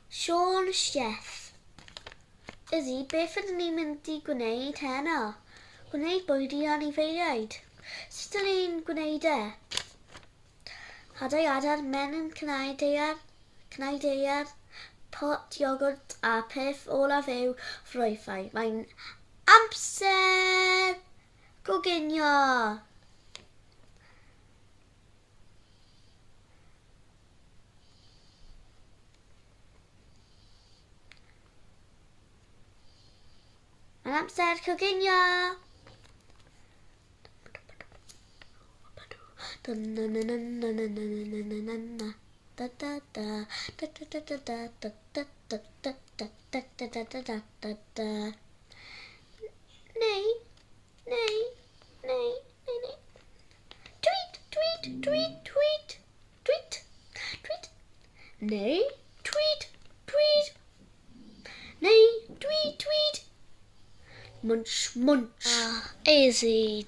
Sion chef. Izzy, beth ydyn ni'n mynd i gwneud heno? Gwneud bwydi anifeiliaid. Sut ydyn ni'n gwneud e? Hadau menyn cnau deiar, pot iogwrt a peth olaf yw ffrwythau. Mae'n amser goginio! Mae'n amser coginio! Nee. Tweet, tweet, tweet, tweet. Tweet, tweet. Nee, tweet, tweet. Nee, tweet, tweet. Munch, munch. Easy.